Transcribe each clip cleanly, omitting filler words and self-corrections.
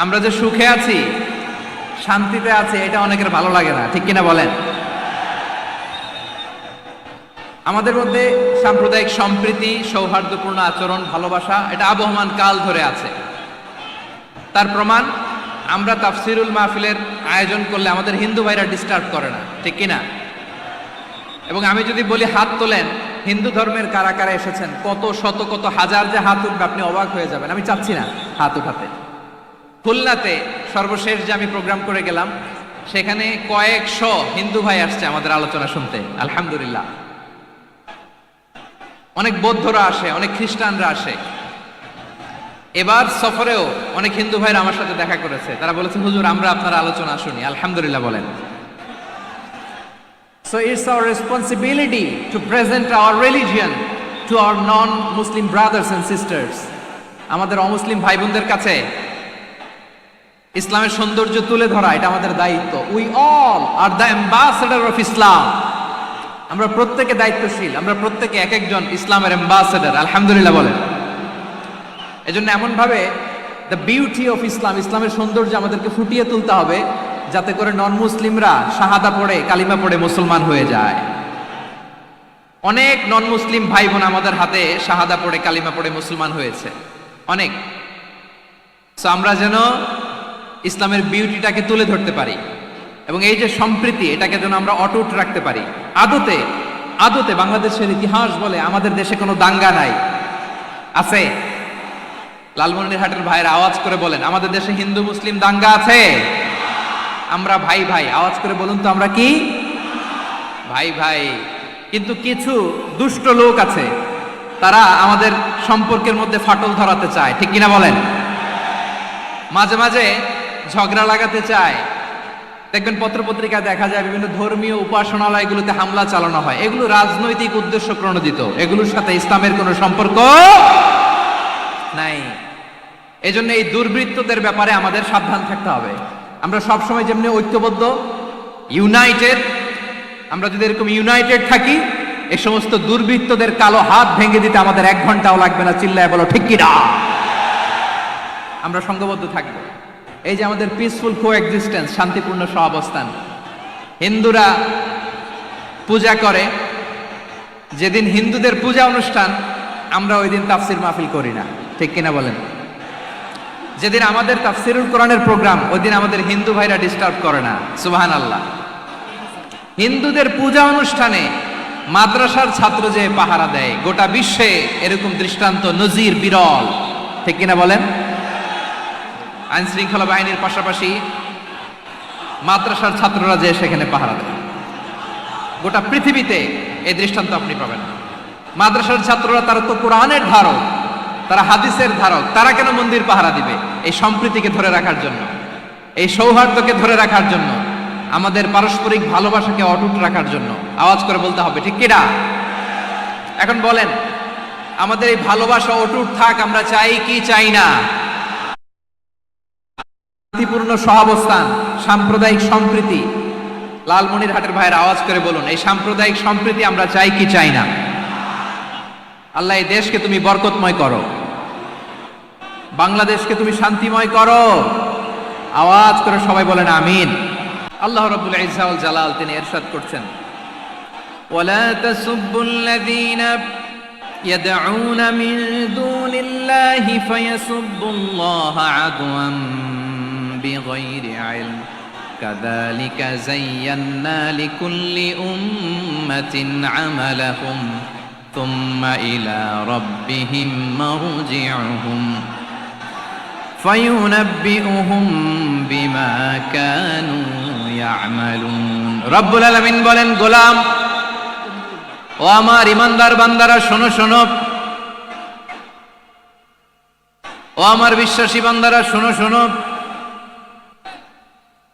আমরা যে সুখে আছি, শান্তিতে আছি, এটা অনেকের ভালো লাগে না, ঠিক কিনা বলেন? আমাদের মধ্যে সাম্প্রদায়িক সম্প্রীতি, সৌহার্দ্যপূর্ণ আচরণ, ভালোবাসা, এটা আবহমান কাল ধরে আছে। তার প্রমাণ, আমরা তাফসিরুল মাহফিলের আয়োজন করলে আমাদের হিন্দু ভাইরা ডিস্টার্ব করে না, ঠিক কিনা? এবং আমি যদি বলি হাত তোলেন, হিন্দু ধর্মের কারা কারা এসেছেন, কত শত কত হাজার যে হাত উঠবে, আপনি অবাক হয়ে যাবেন। আমি চাচ্ছি না হাত উঠাতে। খুলনাতে সর্বশেষ যে আমি প্রোগ্রাম করে গেলাম, সেখানে কয়েকশো হিন্দু ভাই আসছে আমাদের আলোচনা শুনতে, আলহামদুলিল্লাহ। অনেক বৌদ্ধরা আসে, অনেক খ্রিস্টানরা আসে। এবার সফরেও অনেক হিন্দু ভাইরা আমার সাথে দেখা করেছে। তারা বলেছে, হুজুর আমরা আপনার আলোচনা শুনি, আলহামদুলিল্লাহ বলেন। So it's our responsibility to present our religion to our non-Muslim brothers and sisters. আমাদের অমুসলিম ভাই বোনদের কাছে ইসলামের সৌন্দর্য তুলে ধরা, এটা আমাদের দায়িত্ব। We all are the ambassador of Islam. আমরা প্রত্যেকে দায়িত্বশীল, আমরা প্রত্যেকে এক একজন ইসলামের অ্যাম্বাসেডর, আলহামদুলিল্লাহ বলেন। এজন্য এমন ভাবে দ্য বিউটি অফ ইসলাম, ইসলামের সৌন্দর্য আমাদেরকে ফুটিয়ে তুলতে হবে, যাতে করে নন মুসলিমরা শাহাদা পড়ে, কালিমা পড়ে মুসলমান হয়ে যায়। অনেক নন মুসলিম ভাই বোন আমাদের হাতে শাহাদা পড়ে, কালিমা পড়ে মুসলমান হয়েছে, অনেক। সো আমরা যেন ইসলামের বিউটিটাকে তুলে ধরতে পারি, এবং এই যে সম্প্রীতি, এটাকে যেন আমরা অটুট রাখতে পারি। আদতে আদতে বাংলাদেশের ইতিহাস বলে আমাদের দেশে কোনো দাঙ্গা নাই, আছে? লালমনিরহাটের ভাইয়ের আওয়াজ করে বলেন, আমাদের দেশে হিন্দু মুসলিম দাঙ্গা আছে? আমরা ভাই ভাই, আওয়াজ করে বলুন তো, আমরা কি ভাই ভাই? কিন্তু কিছু দুষ্ট লোক আছে, তারা আমাদের সম্পর্কের মধ্যে ফাটল ধরাতে চায়, ঠিক কিনা বলেন? মাঝে মাঝে ঝগড়া লাগাতে চায়। দেখবেন পত্রপত্রিকায় দেখা যায় বিভিন্ন ধর্মীয় উপাসনালয়গুলোতে হামলা চালানো হয়। এগুলো রাজনৈতিক উদ্দেশ্য প্রণোদিত, এগুলোর সাথে ইসলামের কোনো সম্পর্ক নাই। এজন্য এই দুর্বৃত্তদের ব্যাপারে আমাদের সাবধান থাকতে হবে। আমরা সবসময় যেমনি ঐক্যবদ্ধ, ইউনাইটেড, আমরা যদি এরকম ইউনাইটেড থাকি, এই সমস্ত দুর্বৃত্তদের কালো হাত ভেঙে দিতে আমাদের 1 ঘন্টাও লাগবে না। চিল্লায় বলো ঠিক কিনা? আমরা সংঘবদ্ধ থাকবো। এই যে আমাদের পিসফুল কোএক্সিস্টেন্স, শান্তিপূর্ণ সহাবস্থান। হিন্দুরা পূজা করে, যেদিন হিন্দুদের পূজা অনুষ্ঠান, আমরা ওই দিন তাফসির মাহফিল করি না, ঠিক কিনা বলেন? যেদিন আমাদের তাফসিরুল কোরআনের প্রোগ্রাম, ওই দিন আমাদের হিন্দু ভাইরা ডিস্টার্ব করে না, সুবহানাল্লাহ। হিন্দুদের পূজা অনুষ্ঠানে মাদ্রাসার ছাত্র যে পাহারা দেয়, গোটা বিশ্বে এরকম দৃষ্টান্ত নজির বিরল, ঠিক কিনা বলেন? আইন শৃঙ্খলা বাহিনীর পাশাপাশি মাদ্রাসার ছাত্ররা যে সেখানে পাহারা দেয়, গোটা পৃথিবীতে এই দৃষ্টান্ত আপনি পাবেন না। মাদ্রাসার ছাত্ররা, তারা তো কোরআনের ধারক, তারা হাদিসের ধারক, তারা কেন মন্দির পাহারা দিবে? এই সম্প্রীতিকে ধরে রাখার জন্য, এই সৌহার্দ্যকে ধরে রাখার জন্য, আমাদের পারস্পরিক ভালোবাসাকে অটুট রাখার জন্য। আওয়াজ করে বলতে হবে, ঠিক কিনা? এখন বলেন, আমাদের এই ভালোবাসা অটুট থাক, আমরা চাই কি চাই না? শান্তিপূর্ণ সহাবস্থান, সাম্প্রদায়িক সম্প্রীতি। লালমনিরহাটের ভাইয়ের আওয়াজ করে বলুন, এই সাম্প্রদায়িক সম্প্রীতি আমরা চাই কি চাই না? আল্লাহ এই দেশকে তুমি বরকতময় করো, বাংলাদেশকে তুমি শান্তিময় করো। আওয়াজ করে সবাই বলেন আমিন। আল্লাহ রাব্বুল ইজ্জা ওয়াল জালাল তিনি ইরশাদ করছেন, ওয়ালা তাসুবুল্লাযীনা ইয়াদউনা মিন দুনিল্লাহি ফায়াসুবুল্লাহা আদওয়ান বিগাইরি ইলম কাযালিকা যায়্যান্না লিকুল্লি উম্মাতিন আমালাহুম থুম্মা ইলা রাব্বিহিম মারজিউহুম ফায়ুনাব্বিউহুম বিমা কানু ইয়ামালুন। রব্বুল আলামিন বলেন, গোলাম, ও আমার ইমানদার বান্দারা, শোনো শোনো, ও আমার বিশ্বাসী বান্দারা, শোনো শোনো।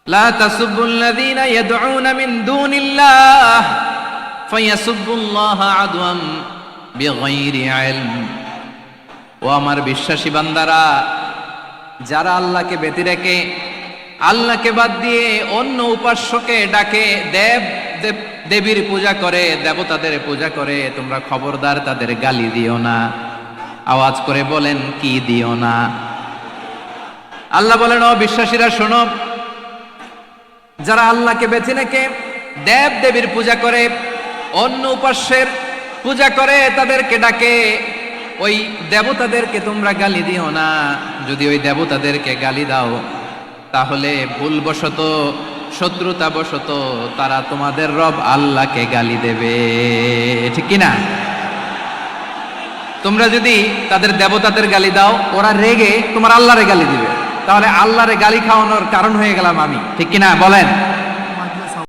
লা তাসুবুল্লাযীনা ইয়াদউনা মিন দুনিল্লাহ ফায়াসুবুল্লাহা আদওয়ান বিগাইরি ইলম। ও আমার বিশ্বাসী বান্দারা, যারা আল্লাহকে ব্যতি রেখে, আল্লাহকে বাদ দিয়ে অন্য উপাস্যকে ডাকে, দেবীর পূজা করে, দেবতাদের পূজা করে, তোমরা খবরদার তাদের গালি দিও না। আওয়াজ করে বলেন, কি দিও না? আল্লাহ বলেন, ও বিশ্বাসীরা শোনো, যারা আল্লাহকে বেছে নেকে দেব দেবীর পূজা করে, অন্য উপাস্যের পূজা করে, তাদেরকে ডাকে, ওই দেবতাদেরকে তোমরা গালি দিও না। যদি ওই দেবতাদেরকে গালি দাও তাহলে ভুলবশত, শত্রুতাবশত তারা তোমাদের রব আল্লাহকে গালি দেবে, ঠিক কিনা? তোমরা যদি তাদের দেবতাদের গালি দাও, ওরা রেগে তোমার আল্লাহরে গালি দিবে, তাহলে আল্লাহরে গালি খাওয়ানোর কারণ হয়ে গেলাম আমি, ঠিক কিনা বলেন?